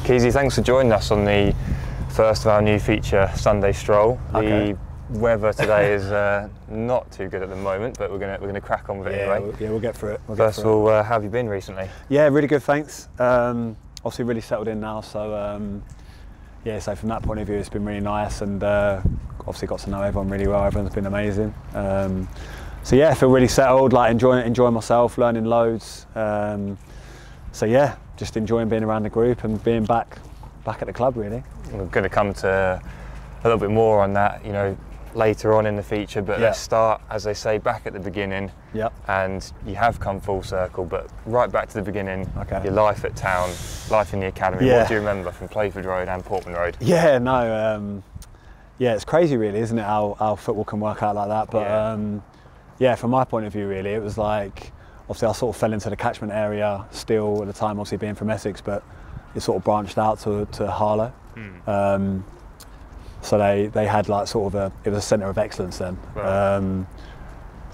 Keezy, thanks for joining us on the first of our new feature, Sunday Stroll. Okay. The weather today is not too good at the moment, but we're gonna crack on with it anyway. We'll get through it. First of all, how have you been recently? Yeah, really good, thanks. Obviously really settled in now, so yeah, so from that point of view it's been really nice, and obviously got to know everyone really well. Everyone's been amazing. So yeah, I feel really settled, like enjoying myself, learning loads. So yeah, just enjoying being around the group and being back at the club really. We're going to come to a little bit more on that, you know, later on in the feature, but let's start, as they say, back at the beginning. Yep. And you have come full circle, but right back to the beginning, your life at town, life in the academy. Yeah. What do you remember from Playford Road and Portman Road? Yeah, no, yeah, it's crazy really, isn't it, how football can work out like that. But yeah, from my point of view really, it was like, obviously I sort of fell into the catchment area still at the time, obviously being from Essex, but it sort of branched out to Harlow. So they had like sort of it was a centre of excellence then. Right.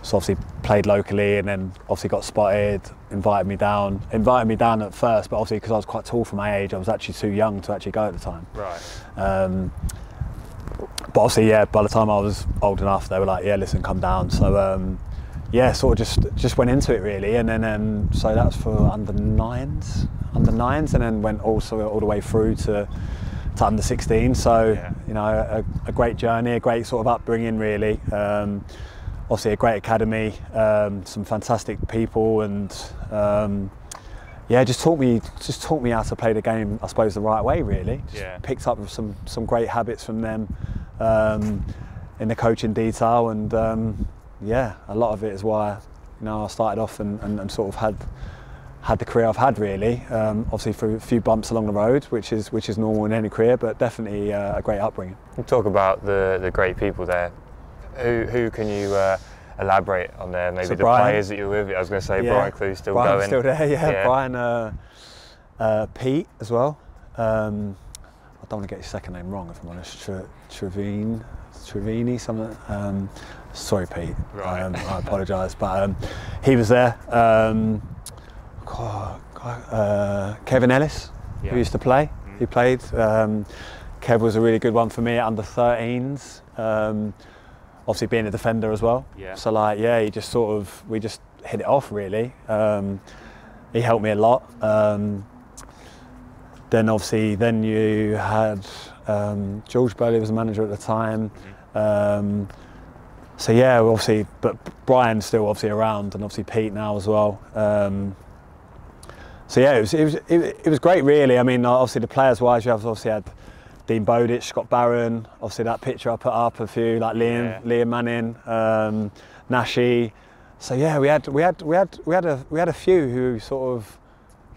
So obviously played locally, and then obviously got spotted, invited me down at first, but obviously because I was quite tall for my age, I was actually too young to actually go at the time. Right. But obviously, yeah, by the time I was old enough, they were like, yeah, listen, come down. So yeah, sort of just went into it really, and then so that was for under nines, and then went also all the way through to under 16. So you know, a great journey, a great sort of upbringing really. Obviously a great academy, some fantastic people, and yeah, just taught me how to play the game, I suppose, the right way really. Just picked up some great habits from them in the coaching detail, and yeah, a lot of it is why, you know, I started off and sort of had the career I've had really. Obviously through a few bumps along the road, which is normal in any career, but definitely a great upbringing. You talk about the great people there. Who can you elaborate on there? Maybe so the players that you're with. I was going to say Brian Clue's still going. Still there, yeah. Brian, Pete as well. I don't want to get his second name wrong if I'm honest. Trevini, something. Sorry, Pete. Right. I apologise, but he was there. Kevin Ellis, who used to play. He played. Kev was a really good one for me at under 13s. Obviously being a defender as well. So like, yeah, we just hit it off really. He helped me a lot. Then obviously, you had George Burley was the manager at the time. So yeah, obviously, but Brian's still obviously around, and obviously Pete now as well. So yeah, it was great really. I mean, obviously the players wise, you have obviously had Dean Bowditch, Scott Barron, obviously that picture I put up, a few like Liam Manning, Nashi. So yeah, we had a few who sort of,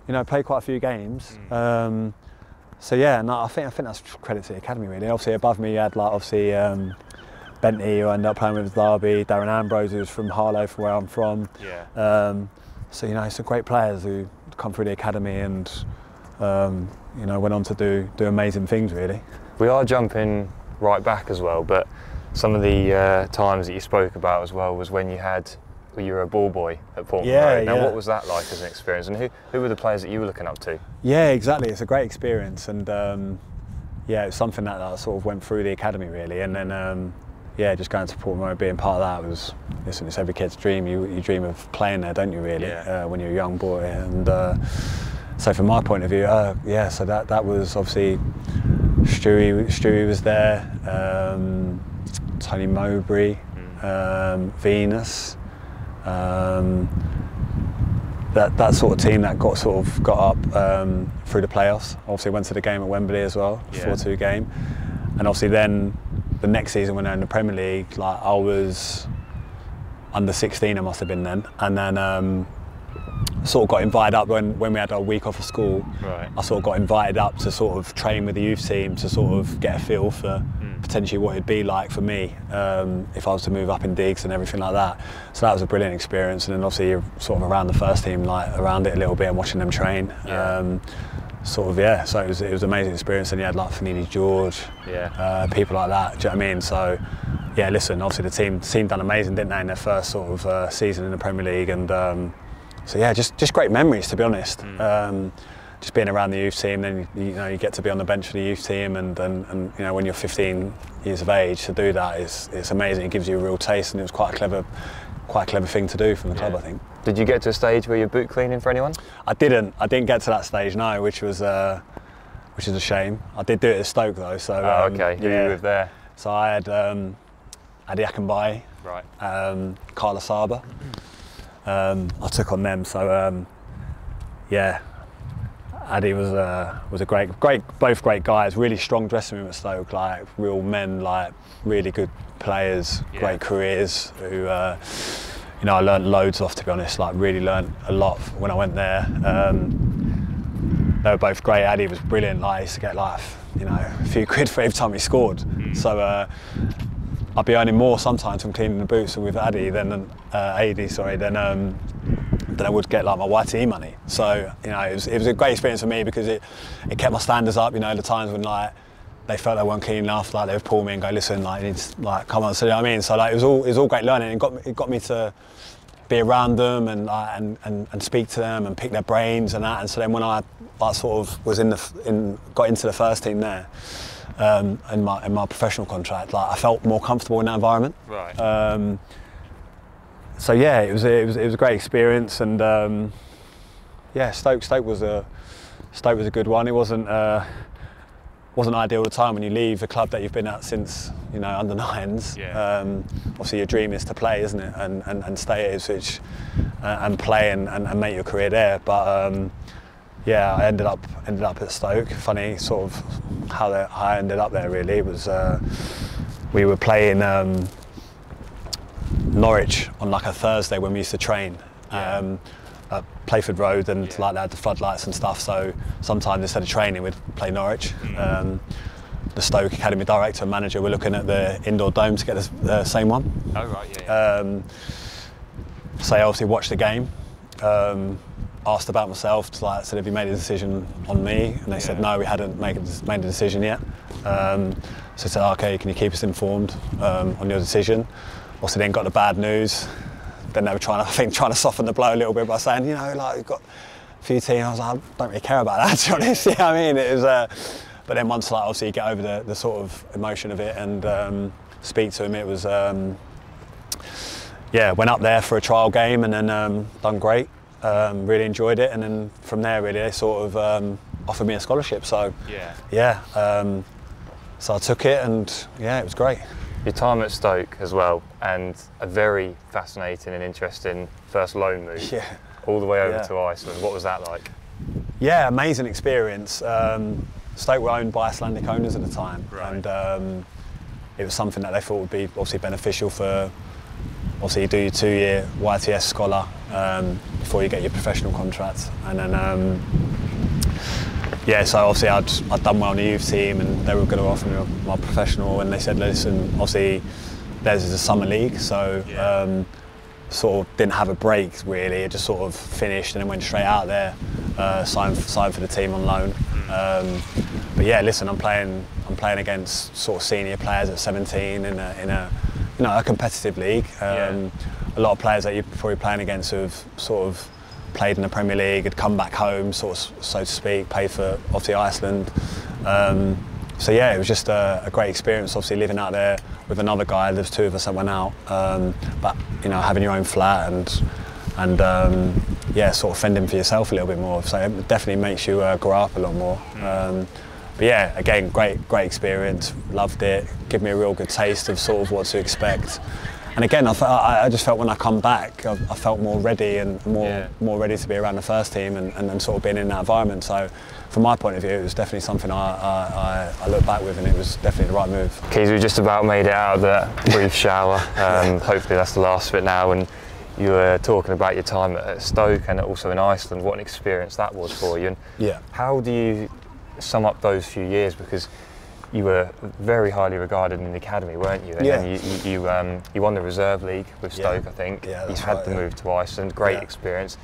you know, played quite a few games. So yeah, no, I think that's credit to the academy really. Obviously above me you had like obviously Bentley, who ended up playing with Derby, Darren Ambrose, who's from Harlow, from where I'm from. So you know, some great players who come through the academy and you know, went on to do amazing things really. We are jumping right back as well, but some of the times that you spoke about as well was when you were a ball boy at Portman Road. Now what was that like as an experience, and who were the players that you were looking up to? Yeah, exactly, it's a great experience, and yeah, it was something that I sort of went through the academy really, and then yeah, just going to Portman Road, being part of that was, listen, it's every kid's dream. You dream of playing there, don't you really, when you're a young boy, and so from my point of view, yeah, so that was obviously Stewie was there, Tony Mowbray, Venus, that sort of team that got up through the playoffs. Obviously went to the game at Wembley as well, 4-2 game, and obviously then the next season when I was in the Premier League, like I was under 16, I must have been then, and then sort of got invited up when we had a week off of school. I sort of got invited up to sort of train with the youth team to sort of get a feel for potentially what it'd be like for me if I was to move up in digs and everything like that. So that was a brilliant experience, and then obviously you're sort of around the first team, like around it a little bit and watching them train. So it was an amazing experience, and you had like Fanini George, people like that, do you know what I mean? So yeah, listen, obviously the team done amazing, didn't they, in their first sort of season in the Premier League, and so yeah, just great memories, to be honest. just being around the youth team, then you get to be on the bench for the youth team, and when you're 15 years of age, to do that it's amazing. It gives you a real taste, and it was quite a clever thing to do from the club, I think. Did you get to a stage where you're boot cleaning for anyone? I didn't get to that stage, no, which is a shame. I did do it at Stoke though, so okay. Who were you with there? So I had Adi Akinbaye, right, Carla Saba. I took on them, so yeah. Adi was a great, both great guys. Really strong dressing room at Stoke, like real men, like really good players, great careers. Who I learnt loads off, to be honest. Like really learnt a lot when I went there. They were both great. Adi was brilliant. Like I used to get like a few quid for every time he scored. So I'd be earning more sometimes from cleaning the boots with Adi than than I would get like my YTE money. So it was a great experience for me, because it kept my standards up. The times when like they felt they weren't clean enough, like they would pull me and go, listen, like you need to like come on. So you know what I mean. So like it was all great learning. It got me to be around them and speak to them and pick their brains and that. And so then when I sort of was got into the first team there, in my professional contract, like I felt more comfortable in that environment. Right. So yeah, it was a great experience, and yeah, Stoke was a good one. It wasn't ideal at the time when you leave a club that you've been at since under nines. Yeah. Obviously, your dream is to play, isn't it, and stay at Ipswich and play and make your career there. But yeah, I ended up at Stoke. Funny sort of how I ended up there. Really, it was we were playing Norwich on like a Thursday when we used to train at Playford Road, and like they had the floodlights and stuff. So sometimes instead of training, we'd play Norwich. The Stoke Academy director and manager were looking at the indoor dome to get the same one. Oh right, yeah. So I obviously watched the game. Asked about myself, said, have you made a decision on me? And they said, no, we hadn't made a decision yet. So I said, okay, can you keep us informed on your decision? Also then got the bad news. Then they were trying to soften the blow a little bit by saying, like you've got a few teams. I was like, I don't really care about that, to be honest. You know what I mean? It was, but then once obviously you get over the sort of emotion of it and speak to him, it was, went up there for a trial game and then done great. Really enjoyed it, and then from there really they sort of offered me a scholarship. So so I took it, and it was great. Your time at Stoke as well, and a very fascinating and interesting first loan move, all the way over to Iceland. What was that like? Yeah, amazing experience. Stoke were owned by Icelandic owners at the time, and it was something that they thought would be obviously beneficial for. Obviously, you do your 2-year YTS scholar before you get your professional contract, and then so obviously I'd done well on the youth team, and they were going to offer me my professional, and they said, listen, obviously theirs is a summer league, so sort of didn't have a break really. It just sort of finished and then went straight out there, signed for the team on loan. But yeah, listen, I'm playing against sort of senior players at 17 in a competitive league. A lot of players that you're probably playing against who've sort of played in the Premier League, had come back home, sort of, so to speak, played for obviously Iceland. So yeah, it was just a great experience. Obviously living out there with another guy. There's two of us that went out, but having your own flat and sort of fending for yourself a little bit more. So it definitely makes you grow up a lot more. But yeah, again, great experience. Loved it. Gave me a real good taste of sort of what to expect. And again, I just felt when I come back, I felt more ready and more ready to be around the first team and sort of being in that environment. So from my point of view, it was definitely something I look back with, and it was definitely the right move. Keys, we just about made it out of that brief shower. Hopefully that's the last of it now. And you were talking about your time at Stoke and also in Iceland, what an experience that was for you. And how do you sum up those few years? Because you were very highly regarded in the academy, weren't you? And then you won the reserve league with Stoke, I think. You had the move to Iceland, great experience.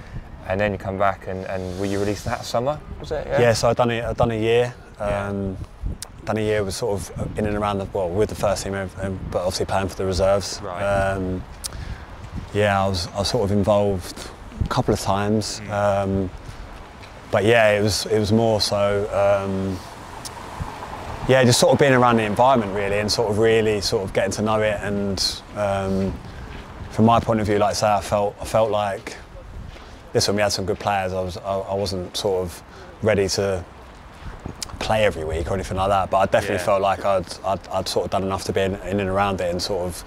And then you come back and were you released that summer, was it? Yeah, so I'd done a year. Done a year was sort of in and around with the first team, but obviously playing for the reserves. I was sort of involved a couple of times. but yeah, it was more so. Yeah, just sort of being around the environment really, and sort of really sort of getting to know it. And from my point of view, like I say, I felt like, listen, we had some good players. I wasn't sort of ready to play every week or anything like that, but I definitely felt like I'd sort of done enough to be in and around it, and sort of,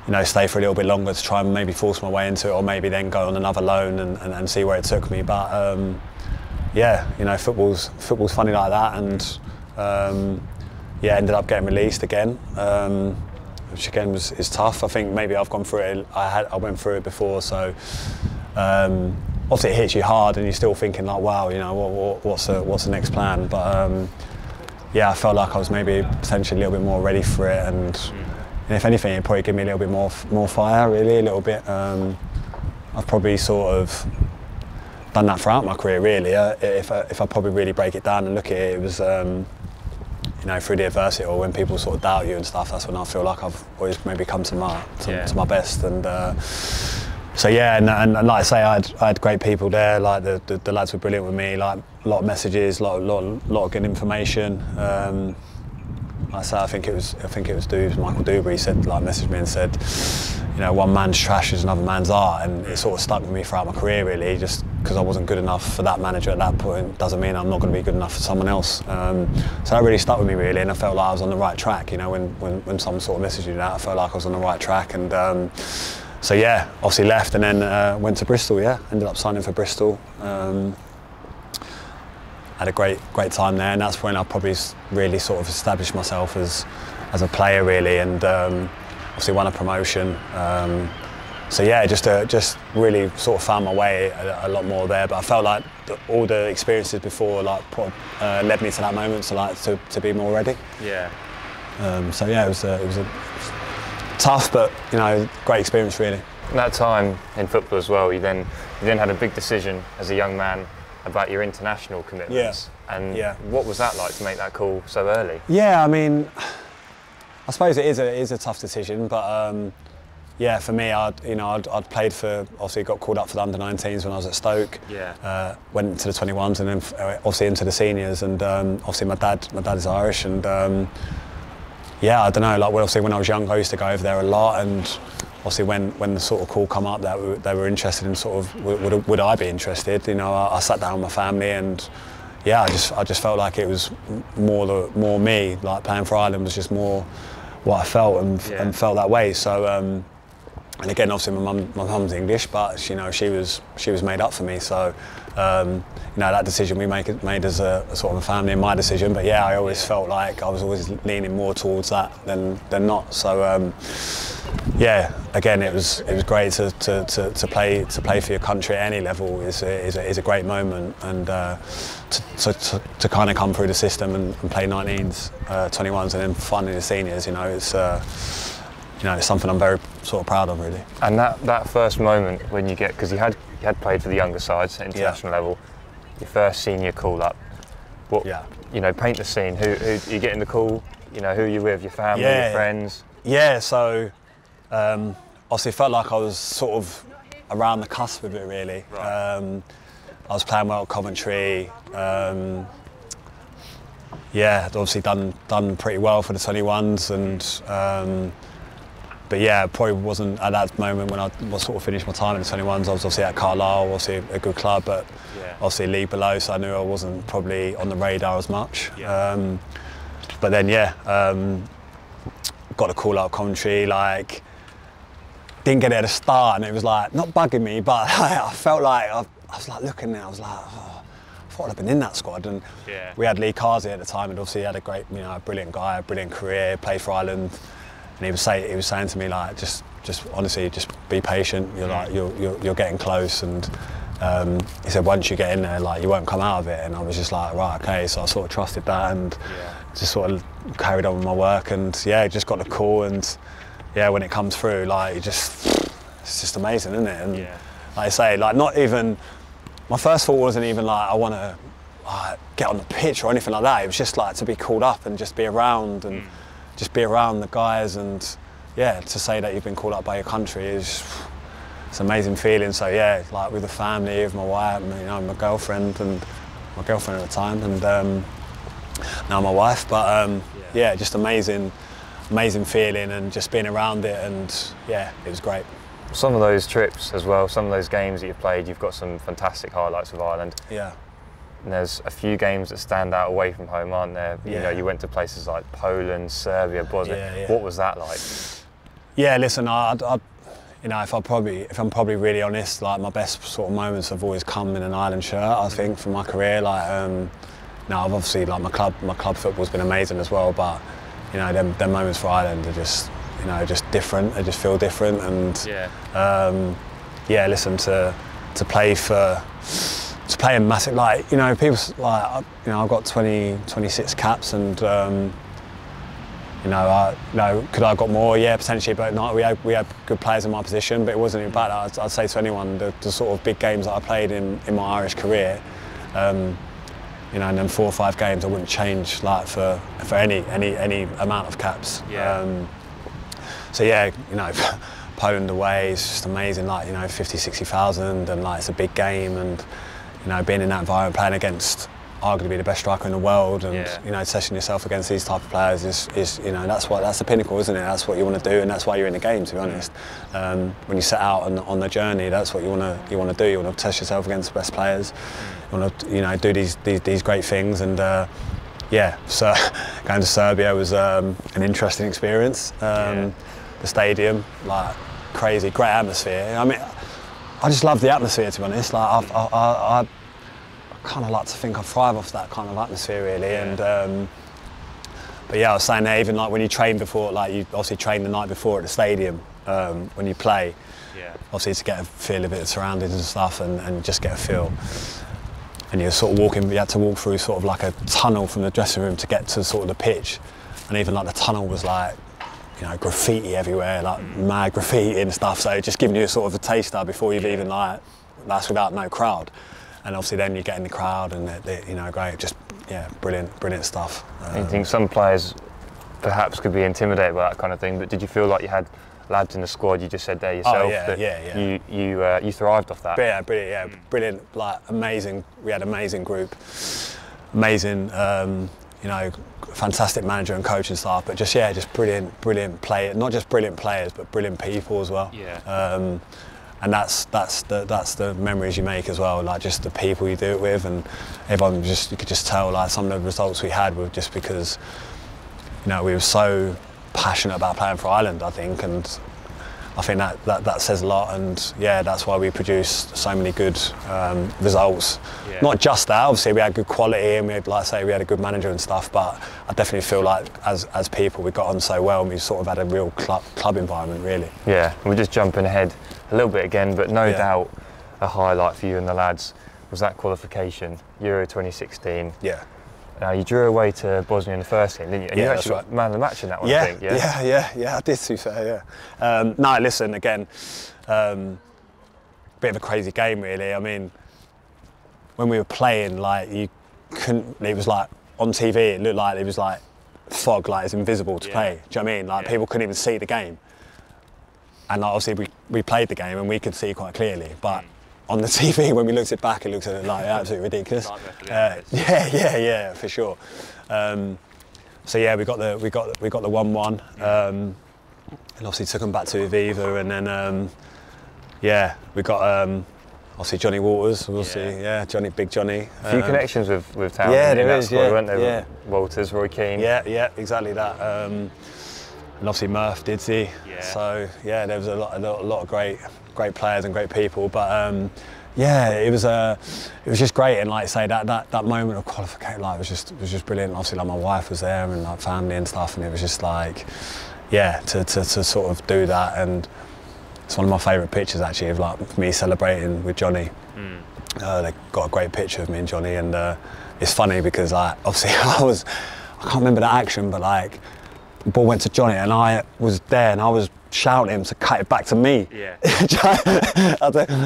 you know, stay for a little bit longer to try and maybe force my way into it, or maybe then go on another loan and see where it took me. But yeah, you know, football's funny like that, and yeah, ended up getting released again, which again is tough. I think maybe I've gone through it. I went through it before, so obviously it hits you hard, and you're still thinking like, wow, you know, what's the next plan? But yeah, I felt like I was maybe potentially a little bit more ready for it, and if anything, it probably gave me a little bit more fire, really, a little bit. I've probably sort of done that throughout my career, really. If I probably really break it down and look at it, it was, you know, through the adversity, or when people sort of doubt you and stuff, that's when I feel like I've always maybe come to my best. And so yeah, and like I say, I had great people there. Like the lads were brilliant with me. Like a lot of messages, lot of good information. Like I say, I think it was Michael Dewberry said, like, messaged me and said, you know, one man's trash is another man's art, and it sort of stuck with me throughout my career, really. Just because I wasn't good enough for that manager at that point doesn't mean I'm not going to be good enough for someone else. So that really stuck with me, really, and I felt like I was on the right track. You know, when someone sort of messaged you that, I felt like I was on the right track. And so yeah, obviously left, and then went to Bristol. Yeah, ended up signing for Bristol. Had a great time there, and that's when I probably really sort of established myself as a player, really, and obviously won a promotion. So yeah, just really sort of found my way a lot more there. But I felt like all the experiences before led me to that moment, to be more ready. Yeah. So yeah, it was a tough, but you know, great experience, really. In that time in football as well, you then had a big decision as a young man about your international commitments. Yeah. And what was that like to make that call so early? Yeah, I mean, I suppose it is a tough decision, but yeah, for me, I'd played for, obviously got called up for the under-19s when I was at Stoke. Yeah. Went to the 21s, and then obviously into the seniors, and obviously my dad is Irish, and yeah, I don't know, like, obviously when I was young, I used to go over there a lot, and obviously when the sort of call come up that they were interested in, sort of would I be interested, you know, I sat down with my family, and yeah, I just felt like it was more me, like playing for Ireland was just more what I felt, and felt that way. So and again, obviously my mum's English, but you know, she was made up for me. So you know, that decision we made as a sort of a family, and my decision. But yeah, I always felt like I was always leaning more towards that than not. So yeah, again, it was great to play for your country at any level is a great moment, and to kind of come through the system and play 19s, 21s, and then finally the seniors. You know, it's something I'm very sort of proud of, really. And that first moment when you get, because you had played for the younger sides at international level, your first senior call up. What, you know, paint the scene. Who you getting the call? You know, who are you with? Your family, your friends? Yeah, so obviously felt like I was sort of around the cusp of it, really. Right. I was playing well at Coventry. Yeah, I'd obviously done pretty well for the 21s, and but yeah, probably wasn't at that moment when I was sort of finished my time in the 21s. I was obviously at Carlisle, obviously a good club, but obviously a league below, so I knew I wasn't probably on the radar as much. Yeah. But then got a call out of Coventry, like, didn't get it at the start, and it was like, not bugging me, but I felt like, I was like looking there, I was like, oh, I thought I'd been in that squad. And we had Lee Carsey at the time, and obviously he had a great, you know, a brilliant guy, a brilliant career, played for Ireland, and he was saying to me, like, just honestly, just be patient, you're like, you're getting close, and he said once you get in there, like, you won't come out of it. And I was just like, right, okay, so I sort of trusted that, and just sort of carried on with my work, and just got the call, and when it comes through, like, it's just amazing, isn't it? And like I say, like, not even, my first thought wasn't even like I want to get on the pitch or anything like that. It was just like to be called up and just be around, and just be around the guys, and to say that you've been called up by your country is, it's an amazing feeling. So yeah, like with the family, with my wife, you know, my girlfriend at the time, and now my wife. But yeah, just amazing feeling, and just being around it, and yeah, it was great. Some of those trips as well, some of those games that you've played, you've got some fantastic highlights of Ireland. Yeah. And there's a few games that stand out away from home, aren't there? You know, you went to places like Poland, Serbia, Bosnia. Yeah. What was that like? Yeah, listen, you know, if I'm probably really honest, like my best sort of moments have always come in an Ireland shirt. I think from my career, like, now I've obviously like my club football's been amazing as well, but you know, them moments for Ireland are just, you know, just different. They just feel different, and yeah, listen, to play in massive, like, you know, people like, you know, I've got 26 caps, and you know, could I have got more? Yeah, potentially, but no, we had good players in my position, but it wasn't about that. I'd say to anyone, the sort of big games that I played in my Irish career, you know, and then 4 or 5 games I wouldn't change, like, for any amount of caps. Yeah. So yeah, you know, Poland away is just amazing, like, you know, 50, 60,000, and like, it's a big game, and you know, being in that environment, playing against arguably the best striker in the world, and you know, testing yourself against these type of players is you know, that's the pinnacle, isn't it? That's what you want to do, and that's why you're in the game, to be honest. When you set out on the journey, that's what you want to do. You want to test yourself against the best players. You want to, you know, do these great things, and yeah. So going to Serbia was an interesting experience. The stadium, like, crazy, great atmosphere. I mean, I just love the atmosphere, to be honest. Like, I kind of like to think I thrive off that kind of atmosphere, really. And but yeah, I was saying there, even like when you train before, like, you obviously train the night before at the stadium when you play. Obviously, to get a feel of it, surroundings and stuff, and just get a feel. And you're sort of walking. You had to walk through sort of like a tunnel from the dressing room to get to sort of the pitch, and even like the tunnel was like, you know, graffiti everywhere, like mad graffiti and stuff. So just giving you a sort of a taster before you've even, like, that's without no crowd. And obviously then you get in the crowd, and you know, great, just, yeah, brilliant stuff. I think some players perhaps could be intimidated by that kind of thing, but did you feel like you had lads in the squad, you just said there yourself, you thrived off that? Yeah, brilliant, like, amazing. We had an amazing group, amazing, you know, fantastic manager and coaching staff, but just, yeah, just brilliant players, not just brilliant players, but brilliant people as well. And that's the memories you make as well, like, just the people you do it with, and everyone, just, you could just tell, like, some of the results we had were just because, you know, we were so passionate about playing for Ireland, I think, and I think that says a lot, and yeah, that's why we produced so many good results. Not just that, obviously we had good quality, and we had, like I say, we had a good manager and stuff, but I definitely feel like as people we got on so well, and we sort of had a real club environment, really. Yeah, we're just jumping ahead a little bit again, but no doubt a highlight for you and the lads was that qualification, Euro 2016. Yeah. You drew away to Bosnia in the first game, didn't you? And you actually got man of the match in that one, I think. Yeah, I did, to be fair, yeah. No, listen, again, bit of a crazy game, really. I mean, when we were playing, like, you couldn't, it was like, on TV, it looked like it was like fog, like it's invisible to play. Do you know what I mean? Like, people couldn't even see the game. And like, obviously we played the game and we could see quite clearly, but on the TV, when we looked it back, it looks like absolutely ridiculous. Yeah, for sure. So yeah, we got the 1-1, and obviously took them back to Aviva, and then yeah, we got obviously Johnny Walters, Johnny, big Johnny. A few connections with town. Yeah, there is. Weren't there? Walters, Roy Keane. Yeah, exactly that. And obviously Murph, Didsey. So yeah, there was a lot of great players and great people, but yeah, it was just great, and like I say, that moment of qualification, like, was just brilliant. Obviously, like, my wife was there, and like family and stuff, and it was just like, yeah, to sort of do that, and it's one of my favourite pictures, actually, of like me celebrating with Johnny. They got a great picture of me and Johnny, and it's funny because, like, obviously I can't remember the action, but like, the ball went to Johnny, and I was there, and I was shouting him to cut it back to me.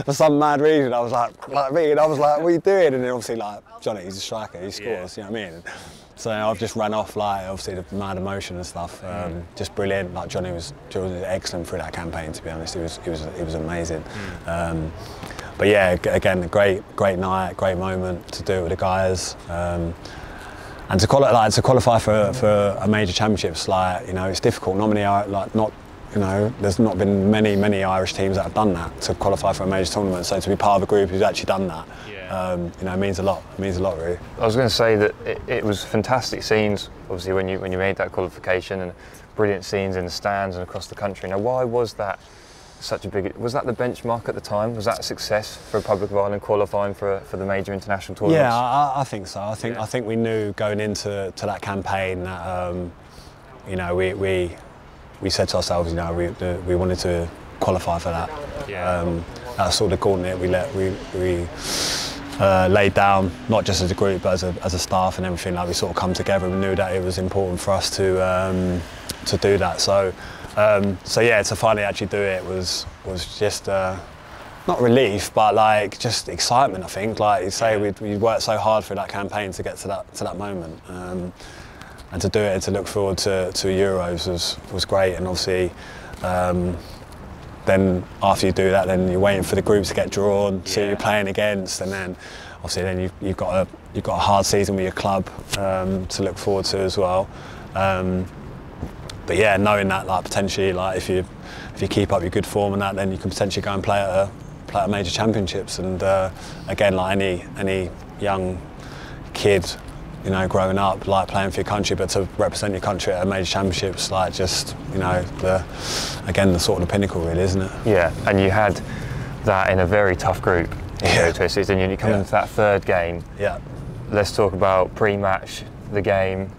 For some mad reason, I was like me, and I was like, what are you doing? And then obviously, like, Johnny, he's a striker, he scores, you know what I mean? So I've just ran off, like, obviously the mad emotion and stuff. Just brilliant. Like Johnny was excellent through that campaign. To be honest, he was amazing. But yeah, again, a great night, great moment to do it with the guys. And to qualify for a major championships, like, you know, it's difficult. Not many are, like, not, you know, there's not been many Irish teams that have done that, to qualify for a major tournament. So to be part of a group who's actually done that, you know, it means a lot. It means a lot, really. I was going to say that it was fantastic scenes, obviously, when you made that qualification, and brilliant scenes in the stands and across the country. Now, why was that such a big? Was that the benchmark at the time? Was that a success for Republic of Ireland qualifying for the major international tournaments? Yeah, I think so. I think we knew going into that campaign that you know, we said to ourselves, you know, we wanted to qualify for that. That's sort of the gauntlet we laid down, not just as a group but as a staff and everything. Like, we sort of come together. We knew that it was important for us to do that. So yeah, to finally actually do it was just not relief, but like just excitement. I think, like you say, we worked so hard for that campaign to get to that moment, and to do it and to look forward to Euros was great. And obviously, then after you do that, then you're waiting for the group to get drawn, see who you're playing against, and then obviously then you've got a hard season with your club to look forward to as well. But yeah, knowing that, like, potentially, like, if you keep up your good form and that, then you can potentially go and play at major championships. And again, like any young kid, you know, growing up, like, playing for your country, but to represent your country at a major championships, like, just, you know, the sort of the pinnacle, really, isn't it? Yeah, and you had that in a very tough group. You come into that third game. Yeah. Let's talk about pre-match, the game,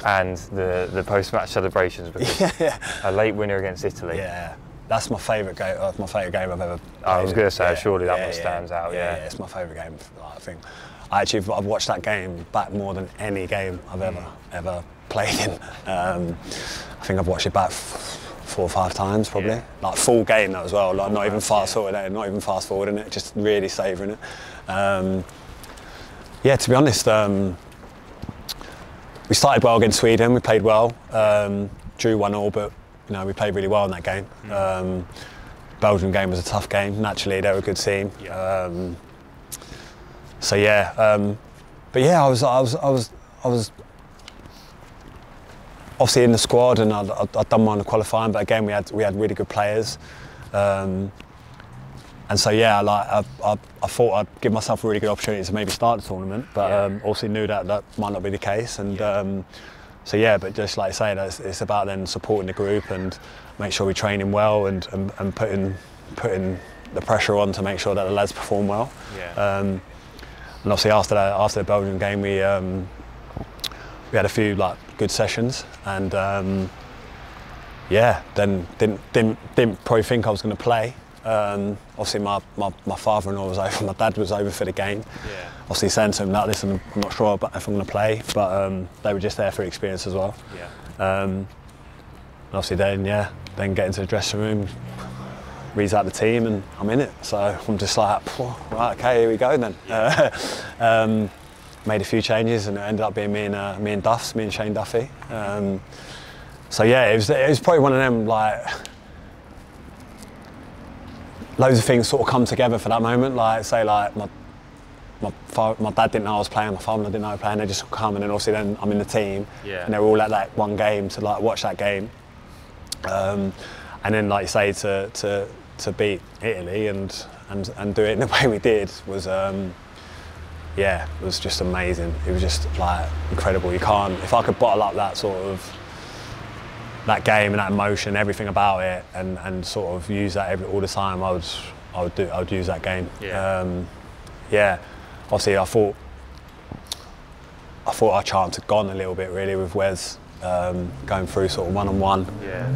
and the post-match celebrations, because a late winner against Italy. Yeah, that's my favourite game. My favourite game I've ever played. I was going to say, surely that one stands out. Yeah, it's my favourite game. I think I've watched that game back more than any game I've ever played in. I think I've watched it back 4 or 5 times probably. Like, full game though as well. Like, not even fast forwarding it, just really savouring it. Yeah, to be honest. We started well against Sweden. We played well, drew 1-1, but, you know, we played really well in that game. Belgium game was a tough game. Naturally, they were a good team. So yeah, but yeah, I was obviously in the squad, and I'd done well in the qualifying. But again, we had really good players. And so yeah, like I thought I'd give myself a really good opportunity to maybe start the tournament, but also knew that might not be the case. And so yeah, but just like I say, it's about then supporting the group and make sure we're training well and putting the pressure on to make sure that the lads perform well. And obviously after the Belgian game, we had a few, like, good sessions, and yeah, then didn't probably think I was going to play. Obviously my father-in-law was over, my dad was over for the game. Obviously saying to him that, listen, I'm not sure if I'm going to play, but they were just there for experience as well. And obviously then get into the dressing room, reads out the team, and I'm in it. So I'm just like, right, okay, here we go then. Made a few changes, and it ended up being me and Shane Duffy. So yeah, it was probably one of them, like, loads of things sort of come together for that moment. Like, say, like my dad didn't know I was playing, my father didn't know I was playing. They just come, and then obviously then I'm in the team, and they were all at that one game to, like, watch that game. And then, like you say, to beat Italy and do it in the way we did was it was just amazing. It was just, like, incredible. You can't, if I could bottle up that sort of that game and that emotion, everything about it, and sort of use that all the time, I would use that game. Obviously I thought our chance had gone a little bit, really, with Wes going through sort of one-on-one.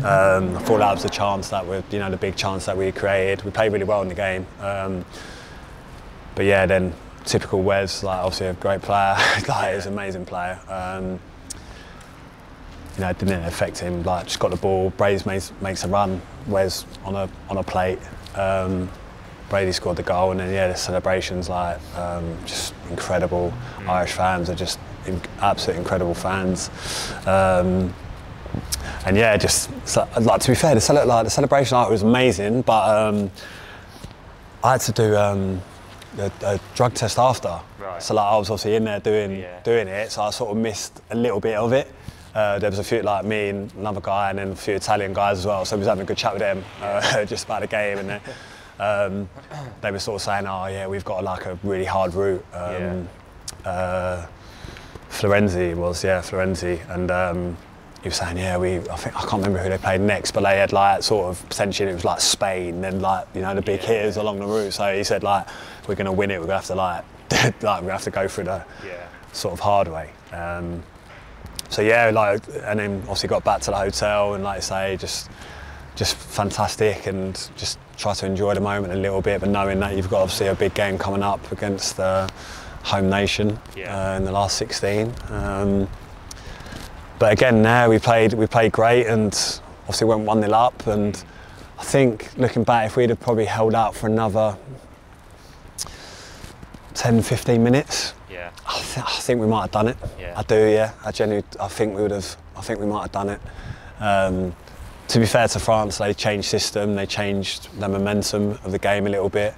I thought that was the chance that the big chance that we created. We played really well in the game, but yeah, then typical Wes, like, obviously a great player, like, he's an amazing player. It didn't affect him. Like, just got the ball. Brady makes a run. Wes on a plate. Brady scored the goal, and then the celebrations, like, just incredible. Irish fans are just absolutely incredible fans. And yeah, just like, to be fair, the celebration night was amazing, but I had to do a drug test after. Right. So like, I was obviously in there doing it, so I sort of missed a little bit of it. There was a few, like me and another guy, and then a few Italian guys as well. So we was having a good chat with them just about the game, and they were sort of saying, "Oh yeah, we've got like a really hard route." Florenzi, and he was saying, "Yeah, I can't remember who they played next, but they had like sort of potentially it was like Spain, and like, you know, the big hitters along the route." So he said, like, "We're going to win it. We're going to have to like, we have to go through the sort of hard way." So yeah, like, and then obviously got back to the hotel, and like I say, just fantastic, and just try to enjoy the moment a little bit, but knowing that you've got obviously a big game coming up against the home nation in the last 16. But again, now we played great, and obviously went 1-0 up, and I think looking back, if we'd have probably held out for another 10-15 minutes, I think we might have done it. I do, yeah. I think we might have done it. To be fair to France, they changed system, they changed the momentum of the game a little bit.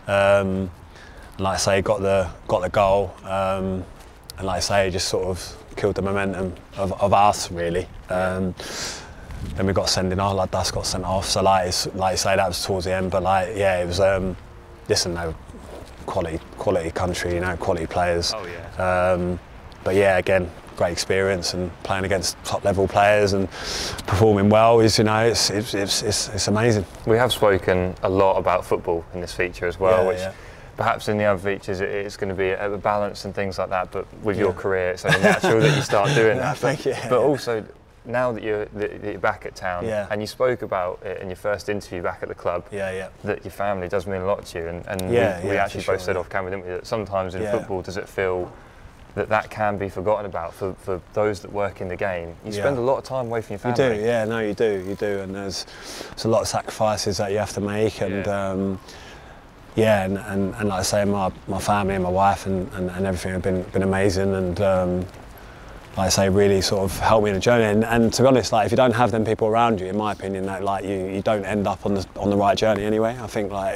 Like I say, got the goal, and like I say, just sort of killed the momentum of us really. Then we got sending off, like Dust got sent off. So like I say, that was towards the end. But like, yeah, it was listen, no, quality country, you know, quality players. Oh yeah. But yeah, again, great experience, and playing against top level players and performing well is, you know, it's amazing. We have spoken a lot about football in this feature as well, which perhaps in the other features it's going to be a balance and things like that, but with your career it's only natural that you start doing that. But also now that you're back at town, and you spoke about it in your first interview back at the club, that your family does mean a lot to you, and we actually both said off camera, didn't we, that sometimes in football does it feel that can be forgotten about for those that work in the game. You spend a lot of time away from your family. You do, yeah, no, you do, and there's a lot of sacrifices that you have to make, and and like I say, my family and my wife and everything have been amazing, and like I say, really sort of helped me in the journey. And to be honest, like, if you don't have them people around you, in my opinion, that like you don't end up on the right journey anyway. I think like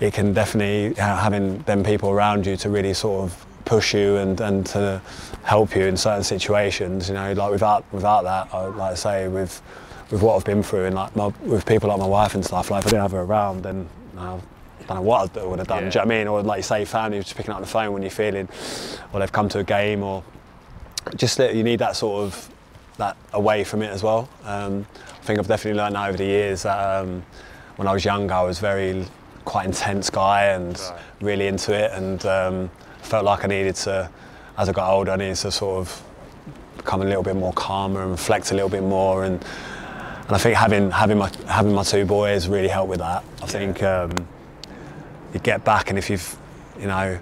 it can definitely, having them people around you to really sort of push you and to help you in certain situations, you know, like without that, like I say, with what I've been through, and like with people like my wife and stuff, like if I didn't have her around, then I don't know what I would have done. Do you know what I mean? Or like you say, family, just picking up the phone when you're feeling, or they've come to a game, or just that you need that sort of that away from it as well. I think I've definitely learned over the years that when I was younger, I was quite intense guy and really into it, and felt like I needed to, as I got older, I needed to sort of become a little bit more calmer and reflect a little bit more, and I think having my two boys really helped with that. I think you get back, and if you've, you know,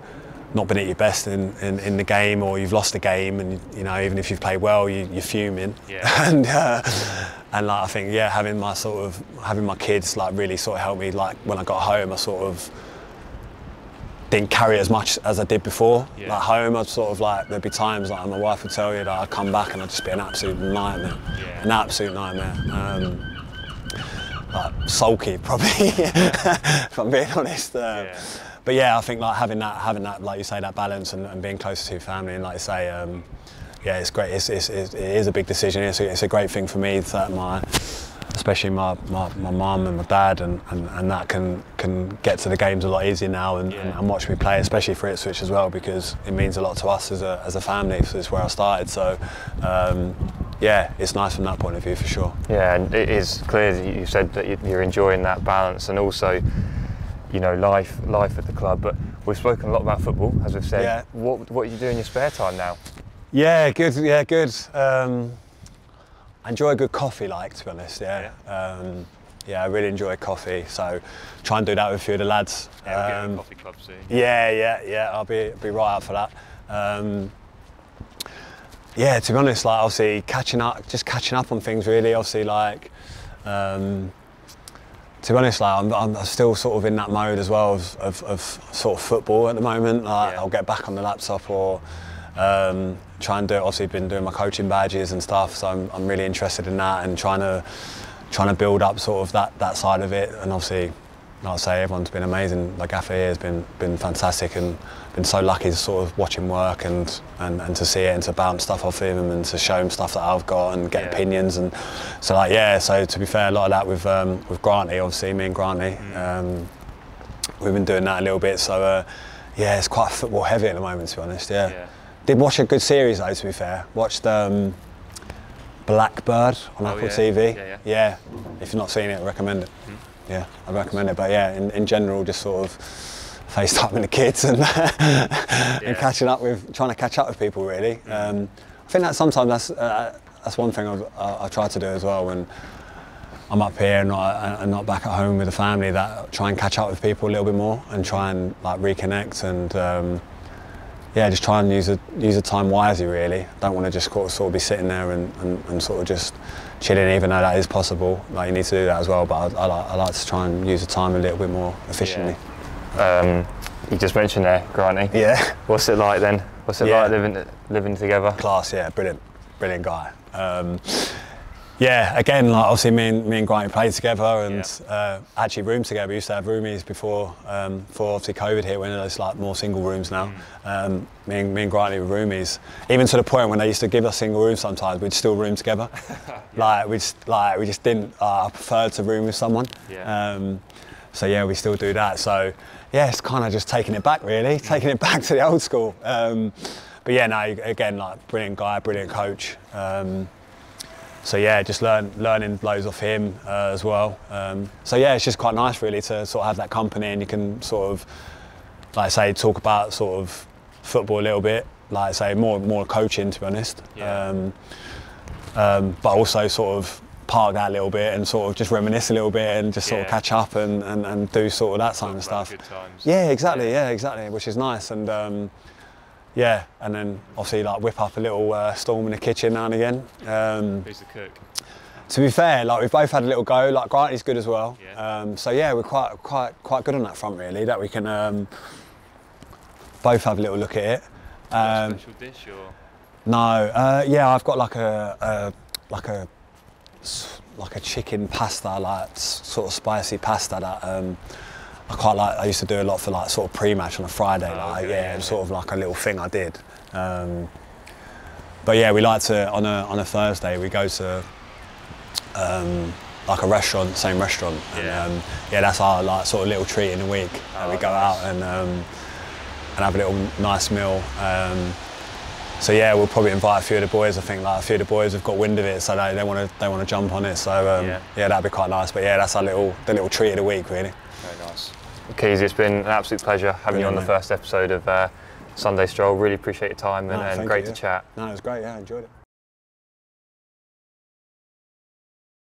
not been at your best in the game, or you've lost a game, and you know, even if you've played well, you're fuming. And like I think having my kids like really sort of helped me. Like when I got home, I sort of didn't carry as much as I did before. Like home, I'd sort of like, there'd be times like my wife would tell you that I'd come back and I'd just be an absolute nightmare. An absolute nightmare. Like sulky probably, if I'm being honest. But yeah, I think like having that, like you say, that balance and being closer to your family, and like you say, it's great. It is a big decision. It's a great thing for me that especially my mum and my dad and that can get to the games a lot easier now and watch me play, especially for Ipswich as well, because it means a lot to us as a family. So it's where I started. So it's nice from that point of view for sure. Yeah, and it is clear that you said that you're enjoying that balance, and also, you know, life at the club. But we've spoken a lot about football, as we've said. Yeah. What do you do in your spare time now? Yeah, good. Yeah, good. I enjoy a good coffee, like, to be honest. I really enjoy coffee. So try and do that with a few of the lads. Yeah, we'll get a coffee club soon. Yeah. I'll be right up for that. To be honest, like obviously catching up on things really. Obviously, like. To be honest, like I'm still sort of in that mode as well of sort of football at the moment. Like I'll get back on the laptop or Try and do it. Obviously, been doing my coaching badges and stuff, so I'm really interested in that and trying to build up sort of that side of it. And obviously, like I say, everyone's been amazing. Like Gaffer here has been fantastic, and been so lucky to sort of watch him work and to see it and to bounce stuff off him and to show him stuff that I've got and get opinions. And so like, yeah, so to be fair, a lot of that with Granty, obviously, me and Granty, we've been doing that a little bit. So yeah, it's quite football heavy at the moment, to be honest. Yeah. Did watch a good series though, to be fair. Watched Blackbird on Apple TV. Yeah, if you've not seen it, I recommend it. Yeah, I recommend it. But yeah, in general, just sort of FaceTiming the kids and and trying to catch up with people really. I think that sometimes that's one thing I try to do as well when I'm up here and not back at home with the family. That try and catch up with people a little bit more and try and like reconnect and yeah, just try and use the time wisely really. Don't want to just sort of be sitting there and sort of just chilling, even though that is possible. Like you need to do that as well, but I like to try and use the time a little bit more efficiently. You just mentioned there, Granty. Yeah. What's it like then? What's it like living together? Class, yeah, brilliant guy. Yeah, again, like obviously me and Granty played together and actually roomed together. We used to have roomies before obviously COVID hit, when there's like more single rooms now. Me and Granty were roomies, even to the point when they used to give us single rooms sometimes, we'd still room together. We just didn't. I preferred to room with someone. So yeah, we still do that. So yeah, it's kind of just taking it back really, taking it back to the old school. But yeah, no, again, like brilliant guy, brilliant coach. So yeah, just learning loads off him as well. So yeah, it's just quite nice really to sort of have that company, and you can sort of, like I say, talk about sort of football a little bit, like I say, more coaching, to be honest. But also sort of park that a little bit and sort of just reminisce a little bit and just sort of catch up and do sort of that kind of stuff. Good times. Yeah, exactly, which is nice. And yeah, and then obviously like whip up a little storm in the kitchen now and again. Who's the cook? To be fair, like we've both had a little go. Like Granty's good as well. So yeah, we're quite good on that front really. That we can both have a little look at it. Special dish or? No, yeah, I've got like a chicken pasta, like sort of spicy pasta that I quite like. I used to do a lot for like sort of pre-match on a Friday, and sort of like a little thing I did. But yeah, we like to on a Thursday we go to like a restaurant, same restaurant. And, yeah, that's our like sort of little treat in the week. We go out and have a little nice meal. So yeah, we'll probably invite a few of the boys. I think like a few of the boys have got wind of it, so they want to jump on it. So yeah, that'd be quite nice. But yeah, that's the little treat of the week, really. Very nice. Keys, it's been an absolute pleasure having you on the first episode of Sunday Stroll. Really appreciate your time and great to chat. No, it was great. Yeah, I enjoyed it.